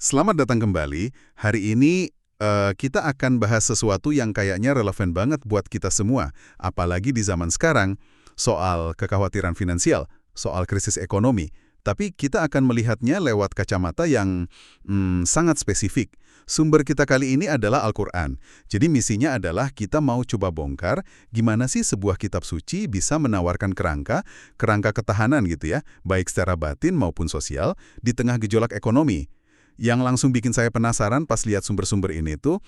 Selamat datang kembali. Hari ini kita akan bahas sesuatu yang kayaknya relevan banget buat kita semua, apalagi di zaman sekarang, soal kekhawatiran finansial, soal krisis ekonomi. Tapi kita akan melihatnya lewat kacamata yang sangat spesifik. Sumber kita kali ini adalah Al-Quran. Jadi misinya adalah kita mau coba bongkar gimana sih sebuah kitab suci bisa menawarkan kerangka ketahanan gitu ya, baik secara batin maupun sosial, di tengah gejolak ekonomi. Yang langsung bikin saya penasaran pas lihat sumber-sumber ini tuh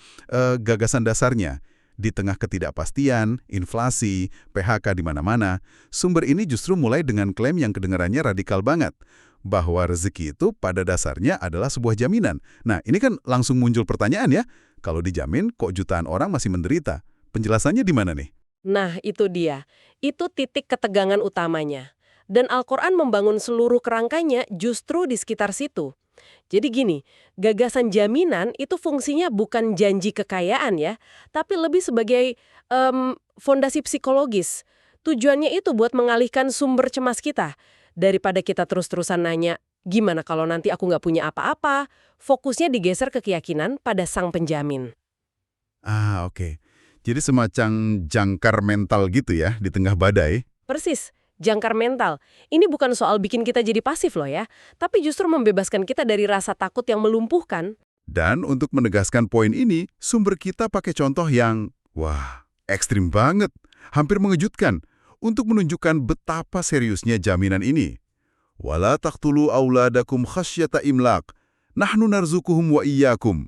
gagasan dasarnya. Di tengah ketidakpastian, inflasi, PHK di mana-mana, sumber ini justru mulai dengan klaim yang kedengarannya radikal banget, bahwa rezeki itu pada dasarnya adalah sebuah jaminan. Nah, ini kan langsung muncul pertanyaan ya, kalau dijamin kok jutaan orang masih menderita? Penjelasannya di mana nih? Nah, itu dia. Itu titik ketegangan utamanya. Dan Al-Quran membangun seluruh kerangkanya justru di sekitar situ. Jadi gini, gagasan jaminan itu fungsinya bukan janji kekayaan ya, tapi lebih sebagai fondasi psikologis. Tujuannya itu buat mengalihkan sumber cemas kita. Daripada kita terus-terusan nanya, gimana kalau nanti aku nggak punya apa-apa, fokusnya digeser ke keyakinan pada sang penjamin. Ah, oke. Jadi semacam jangkar mental gitu ya, di tengah badai. Persis, jangkar mental. Ini bukan soal bikin kita jadi pasif loh ya, tapi justru membebaskan kita dari rasa takut yang melumpuhkan. Dan untuk menegaskan poin ini, sumber kita pakai contoh yang, wah, ekstrim banget, hampir mengejutkan, untuk menunjukkan betapa seriusnya jaminan ini. Wala taqtulu auladakum khasyata imlaq, nahnu narzukuhum wa iyyakum.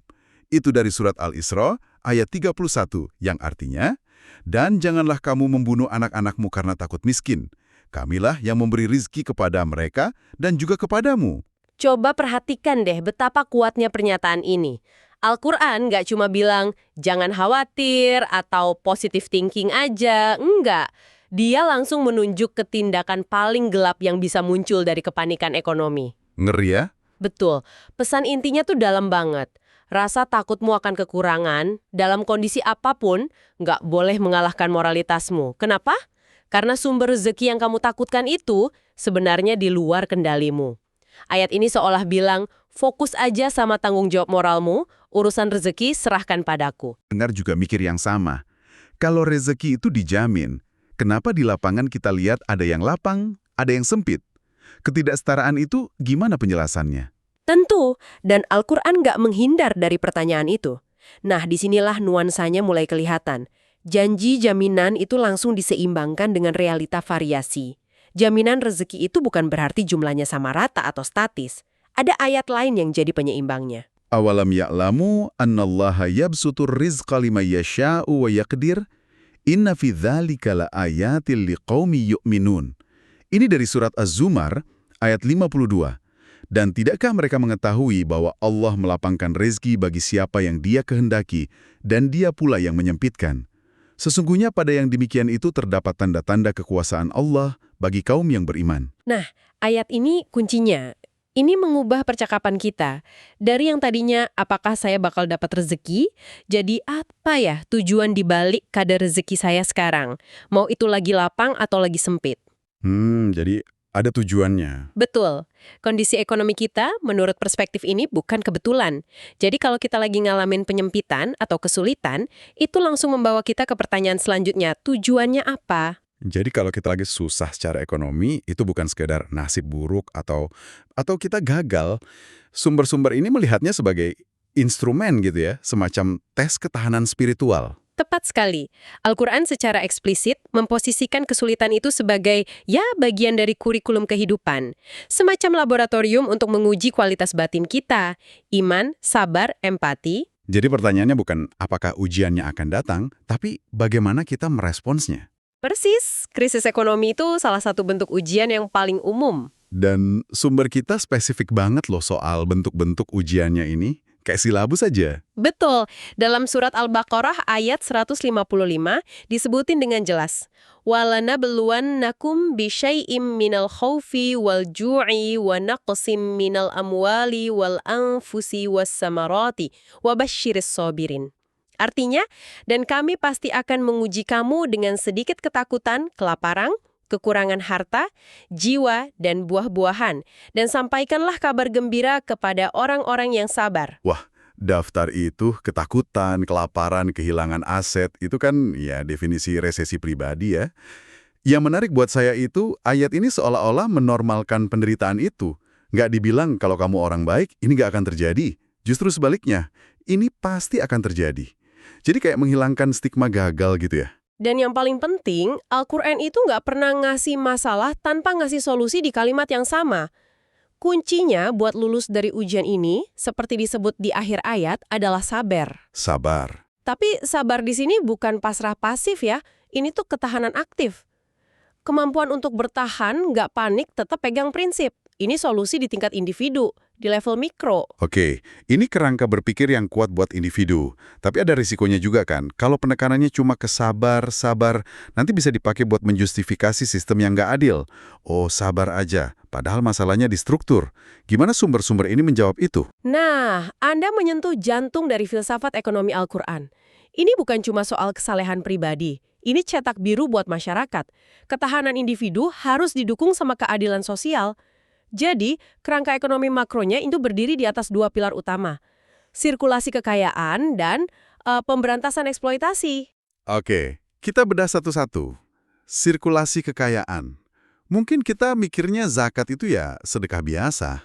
Itu dari surat Al-Isra ayat 31, yang artinya, dan janganlah kamu membunuh anak-anakmu karena takut miskin. Kamilah yang memberi rizki kepada mereka dan juga kepadamu. Coba perhatikan deh betapa kuatnya pernyataan ini. Al-Quran nggak cuma bilang, jangan khawatir atau positive thinking aja, enggak. Dia langsung menunjuk ke tindakan paling gelap yang bisa muncul dari kepanikan ekonomi. Ngeri ya? Betul, pesan intinya tuh dalam banget. Rasa takutmu akan kekurangan, dalam kondisi apapun, nggak boleh mengalahkan moralitasmu. Kenapa? Karena sumber rezeki yang kamu takutkan itu sebenarnya di luar kendalimu. Ayat ini seolah bilang, fokus aja sama tanggung jawab moralmu, urusan rezeki serahkan padaku. Dengar juga mikir yang sama. Kalau rezeki itu dijamin, kenapa di lapangan kita lihat ada yang lapang, ada yang sempit? Ketidaksetaraan itu gimana penjelasannya? Tentu, dan Al-Quran nggak menghindar dari pertanyaan itu. Nah, disinilah nuansanya mulai kelihatan. Janji jaminan itu langsung diseimbangkan dengan realita variasi. Jaminan rezeki itu bukan berarti jumlahnya sama rata atau statis. Ada ayat lain yang jadi penyeimbangnya. Awalam ya'lamu annallaha yabsutur rizqa liman yasha'u wa yaqdir, inna fi dzalika laayatil liqaumi yu'minun. Ini dari surat Az-Zumar ayat 52. Dan tidakkah mereka mengetahui bahwa Allah melapangkan rezeki bagi siapa yang Dia kehendaki, dan Dia pula yang menyempitkan? Sesungguhnya pada yang demikian itu terdapat tanda-tanda kekuasaan Allah bagi kaum yang beriman. Nah, ayat ini kuncinya. Ini mengubah percakapan kita. Dari yang tadinya, apakah saya bakal dapat rezeki? Jadi apa ya tujuan dibalik kadar rezeki saya sekarang? Mau itu lagi lapang atau lagi sempit? Jadi ada tujuannya. Betul. Kondisi ekonomi kita, menurut perspektif ini, bukan kebetulan. Jadi kalau kita lagi ngalamin penyempitan atau kesulitan, itu langsung membawa kita ke pertanyaan selanjutnya, tujuannya apa? Jadi kalau kita lagi susah secara ekonomi, itu bukan sekedar nasib buruk atau kita gagal. Sumber-sumber ini melihatnya sebagai instrumen gitu ya, semacam tes ketahanan spiritual. Tepat sekali. Al-Quran secara eksplisit memposisikan kesulitan itu sebagai, ya, bagian dari kurikulum kehidupan. Semacam laboratorium untuk menguji kualitas batin kita, iman, sabar, empati. Jadi pertanyaannya bukan apakah ujiannya akan datang, tapi bagaimana kita meresponsnya. Persis, krisis ekonomi itu salah satu bentuk ujian yang paling umum. Dan sumber kita spesifik banget loh soal bentuk-bentuk ujiannya ini. Kayak silabus aja. Betul, dalam surat Al-Baqarah ayat 155 disebutin dengan jelas. وَلَنَبْلُوَنَّكُمْ بِشَيْءٍ مِّنَ الْخَوْفِ وَالْجُوعِ وَنَقْصٍ مِّنَ الْأَمْوَالِ وَالْأَنفُسِ وَالثَّمَرَاتِ وَبَشِّرِ الصَّابِرِينَ. Artinya, dan kami pasti akan menguji kamu dengan sedikit ketakutan, kelaparan, kekurangan harta, jiwa, dan buah-buahan. Dan sampaikanlah kabar gembira kepada orang-orang yang sabar. Wah, daftar itu ketakutan, kelaparan, kehilangan aset, itu kan ya definisi resesi pribadi ya. Yang menarik buat saya itu, ayat ini seolah-olah menormalkan penderitaan itu. Nggak dibilang kalau kamu orang baik, ini nggak akan terjadi. Justru sebaliknya, ini pasti akan terjadi. Jadi kayak menghilangkan stigma gagal gitu ya. Dan yang paling penting, Al-Quran itu nggak pernah ngasih masalah tanpa ngasih solusi di kalimat yang sama. Kuncinya buat lulus dari ujian ini, seperti disebut di akhir ayat, adalah sabar. Sabar. Tapi sabar di sini bukan pasrah pasif ya, ini tuh ketahanan aktif. Kemampuan untuk bertahan, nggak panik, tetap pegang prinsip. Ini solusi di tingkat individu, di level mikro. Oke, ini kerangka berpikir yang kuat buat individu. Tapi ada risikonya juga kan, kalau penekanannya cuma ke sabar, nanti bisa dipakai buat menjustifikasi sistem yang nggak adil. Oh, sabar aja, padahal masalahnya di struktur. Gimana sumber-sumber ini menjawab itu? Nah, Anda menyentuh jantung dari filsafat ekonomi Al-Quran. Ini bukan cuma soal kesalehan pribadi. Ini cetak biru buat masyarakat. Ketahanan individu harus didukung sama keadilan sosial. Jadi, kerangka ekonomi makronya itu berdiri di atas dua pilar utama. Sirkulasi kekayaan dan pemberantasan eksploitasi. Oke, kita bedah satu-satu. Sirkulasi kekayaan. Mungkin kita mikirnya zakat itu ya sedekah biasa.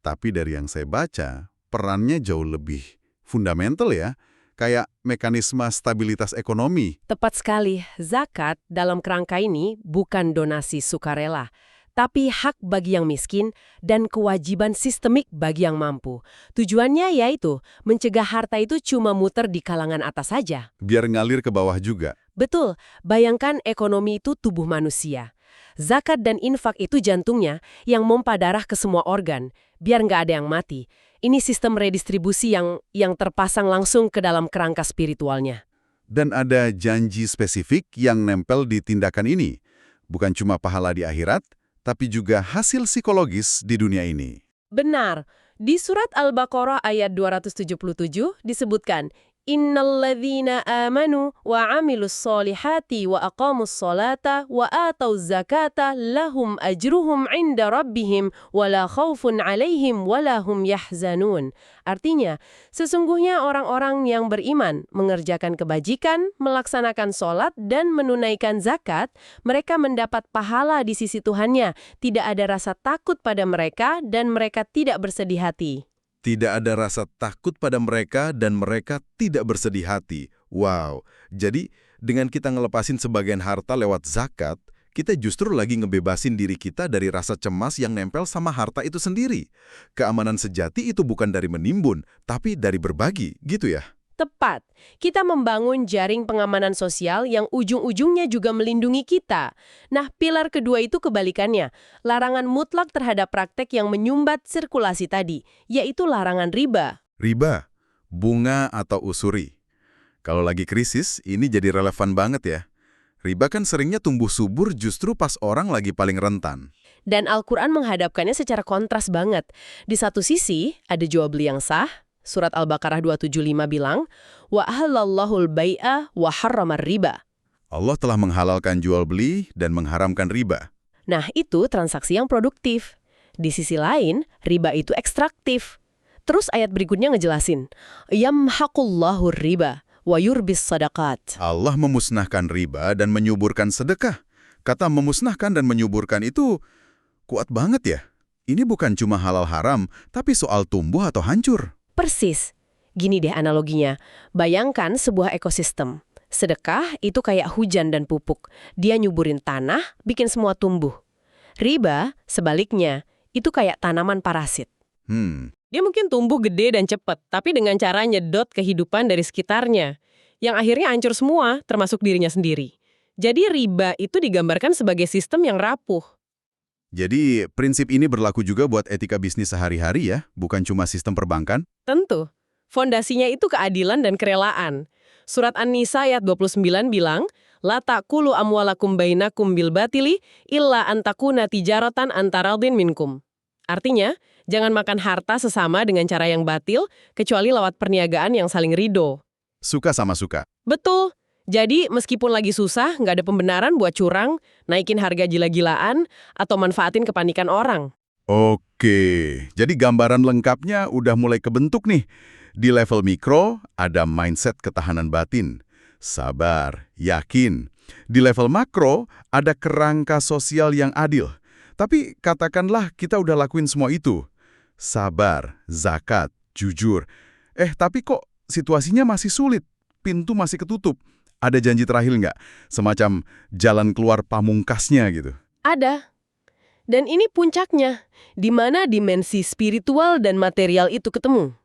Tapi dari yang saya baca, perannya jauh lebih fundamental ya. Kayak mekanisme stabilitas ekonomi. Tepat sekali, zakat dalam kerangka ini bukan donasi sukarela, tapi hak bagi yang miskin dan kewajiban sistemik bagi yang mampu. Tujuannya yaitu mencegah harta itu cuma muter di kalangan atas saja. Biar ngalir ke bawah juga. Betul, bayangkan ekonomi itu tubuh manusia. Zakat dan infak itu jantungnya yang mompa darah ke semua organ, biar nggak ada yang mati. Ini sistem redistribusi yang terpasang langsung ke dalam kerangka spiritualnya. Dan ada janji spesifik yang nempel di tindakan ini. Bukan cuma pahala di akhirat, tapi juga hasil psikologis di dunia ini. Benar. Di surat Al-Baqarah ayat 277 disebutkan, Innalladzina amanu wa amilus solihati wa aqamus solata wa atauz zakata lahum ajruhum inda rabbihim wa la khawfun alaihim wa la hum yahzanun. Artinya, sesungguhnya orang-orang yang beriman, mengerjakan kebajikan, melaksanakan solat, dan menunaikan zakat, mereka mendapat pahala di sisi Tuhannya. Tidak ada rasa takut pada mereka dan mereka tidak bersedih hati. Tidak ada rasa takut pada mereka dan mereka tidak bersedih hati. Wow, jadi dengan kita ngelepasin sebagian harta lewat zakat, kita justru lagi ngebebasin diri kita dari rasa cemas yang nempel sama harta itu sendiri. Keamanan sejati itu bukan dari menimbun, tapi dari berbagi, gitu ya? Tepat. Kita membangun jaring pengamanan sosial yang ujung-ujungnya juga melindungi kita. Nah, pilar kedua itu kebalikannya. Larangan mutlak terhadap praktek yang menyumbat sirkulasi tadi, yaitu larangan riba. Riba, bunga atau usuri. Kalau lagi krisis, ini jadi relevan banget ya. Riba kan seringnya tumbuh subur justru pas orang lagi paling rentan. Dan Al-Quran menghadapkannya secara kontras banget. Di satu sisi, ada jual beli yang sah. Surat Al-Baqarah 275 bilang, wa ahallallahul bai'a wa harramar riba. Allah telah menghalalkan jual beli dan mengharamkan riba. Nah, itu transaksi yang produktif. Di sisi lain, riba itu ekstraktif. Terus ayat berikutnya ngejelasin, yamhaqullahu riba wa yurbis sadaqat. Allah memusnahkan riba dan menyuburkan sedekah. Kata memusnahkan dan menyuburkan itu kuat banget ya. Ini bukan cuma halal haram, tapi soal tumbuh atau hancur. Persis. Gini deh analoginya. Bayangkan sebuah ekosistem. Sedekah itu kayak hujan dan pupuk. Dia nyuburin tanah, bikin semua tumbuh. Riba, sebaliknya, itu kayak tanaman parasit. Dia mungkin tumbuh gede dan cepat, tapi dengan cara nyedot kehidupan dari sekitarnya. Yang akhirnya hancur semua, termasuk dirinya sendiri. Jadi riba itu digambarkan sebagai sistem yang rapuh. Jadi, prinsip ini berlaku juga buat etika bisnis sehari-hari ya, bukan cuma sistem perbankan? Tentu. Fondasinya itu keadilan dan kerelaan. Surat An-Nisa ayat 29 bilang, La ta'kulu amwalakum bainakum bil batili illa antakuna tijaratan antaradin minkum. Artinya, jangan makan harta sesama dengan cara yang batil, kecuali lewat perniagaan yang saling ridho. Suka sama suka. Betul. Jadi meskipun lagi susah, nggak ada pembenaran buat curang, naikin harga gila-gilaan, atau manfaatin kepanikan orang. Oke, jadi gambaran lengkapnya udah mulai kebentuk nih. Di level mikro, ada mindset ketahanan batin. Sabar, yakin. Di level makro, ada kerangka sosial yang adil. Tapi katakanlah kita udah lakuin semua itu. Sabar, zakat, jujur. Tapi kok situasinya masih sulit? Pintu masih ketutup. Ada janji terakhir nggak? Semacam jalan keluar pamungkasnya gitu. Ada. Dan ini puncaknya, di mana dimensi spiritual dan material itu ketemu.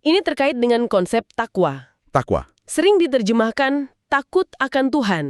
Ini terkait dengan konsep takwa. Takwa. Sering diterjemahkan takut akan Tuhan.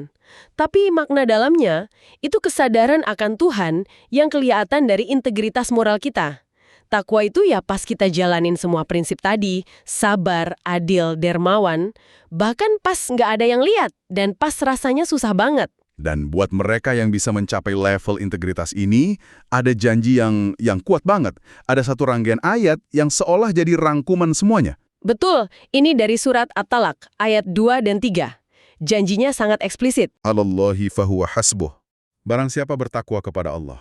Tapi makna dalamnya, itu kesadaran akan Tuhan yang kelihatan dari integritas moral kita. Takwa itu ya pas kita jalanin semua prinsip tadi, sabar, adil, dermawan, bahkan pas nggak ada yang lihat, dan pas rasanya susah banget. Dan buat mereka yang bisa mencapai level integritas ini, ada janji yang kuat banget. Ada satu rangkaian ayat yang seolah jadi rangkuman semuanya. Betul, ini dari surat At-Talaq, ayat 2 dan 3. Janjinya sangat eksplisit. Alallahi fahuwa hasbuh. Barang siapa bertakwa kepada Allah,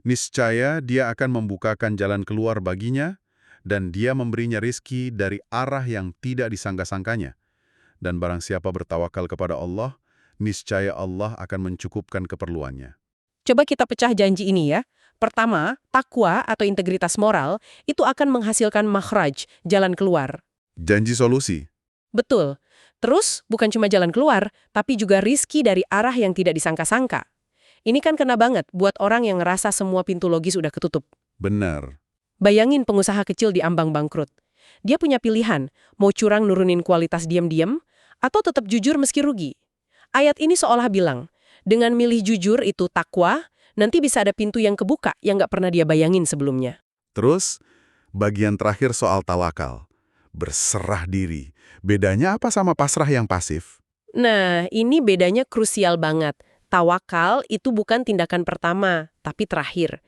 niscaya dia akan membukakan jalan keluar baginya, dan dia memberinya rizki dari arah yang tidak disangka-sangkanya. Dan barang siapa bertawakal kepada Allah, niscaya Allah akan mencukupkan keperluannya. Coba kita pecah janji ini ya. Pertama, takwa atau integritas moral itu akan menghasilkan makhraj, jalan keluar. Janji solusi. Betul. Terus, bukan cuma jalan keluar, tapi juga rizki dari arah yang tidak disangka-sangka. Ini kan kena banget buat orang yang ngerasa semua pintu logis udah ketutup. Benar. Bayangin pengusaha kecil di ambang bangkrut. Dia punya pilihan, mau curang nurunin kualitas diam-diam, atau tetap jujur meski rugi. Ayat ini seolah bilang, dengan milih jujur itu takwa, nanti bisa ada pintu yang kebuka yang nggak pernah dia bayangin sebelumnya. Terus, bagian terakhir soal tawakal. Berserah diri. Bedanya apa sama pasrah yang pasif? Nah, ini bedanya krusial banget. Tawakal itu bukan tindakan pertama, tapi terakhir.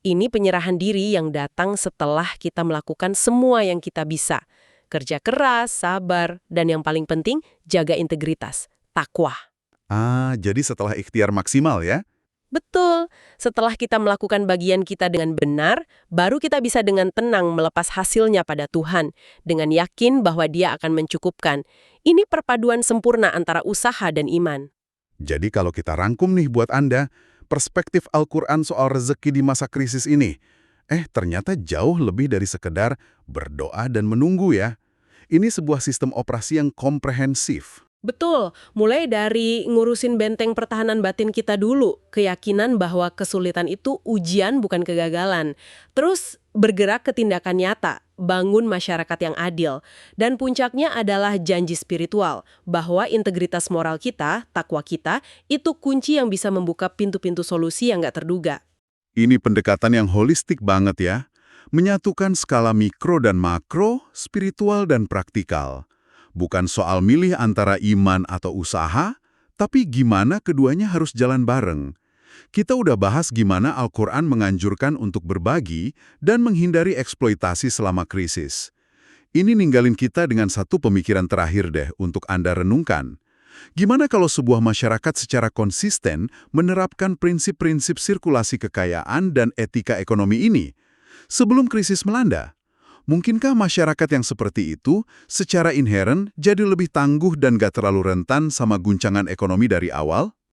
Ini penyerahan diri yang datang setelah kita melakukan semua yang kita bisa. Kerja keras, sabar, dan yang paling penting, jaga integritas. Takwa. Jadi setelah ikhtiar maksimal ya? Betul. Setelah kita melakukan bagian kita dengan benar, baru kita bisa dengan tenang melepas hasilnya pada Tuhan, dengan yakin bahwa Dia akan mencukupkan. Ini perpaduan sempurna antara usaha dan iman. Jadi kalau kita rangkum nih buat Anda, perspektif Al-Quran soal rezeki di masa krisis ini, ternyata jauh lebih dari sekedar berdoa dan menunggu ya. Ini sebuah sistem operasi yang komprehensif. Betul, mulai dari ngurusin benteng pertahanan batin kita dulu, keyakinan bahwa kesulitan itu ujian bukan kegagalan. Terus bergerak ke tindakan nyata, bangun masyarakat yang adil. Dan puncaknya adalah janji spiritual, bahwa integritas moral kita, takwa kita, itu kunci yang bisa membuka pintu-pintu solusi yang nggak terduga. Ini pendekatan yang holistik banget ya. Menyatukan skala mikro dan makro, spiritual dan praktikal. Bukan soal milih antara iman atau usaha, tapi gimana keduanya harus jalan bareng. Kita udah bahas gimana Al-Quran menganjurkan untuk berbagi dan menghindari eksploitasi selama krisis. Ini ninggalin kita dengan satu pemikiran terakhir deh untuk Anda renungkan. Gimana kalau sebuah masyarakat secara konsisten menerapkan prinsip-prinsip sirkulasi kekayaan dan etika ekonomi ini? Sebelum krisis melanda, mungkinkah masyarakat yang seperti itu secara inheren jadi lebih tangguh dan gak terlalu rentan sama guncangan ekonomi dari awal?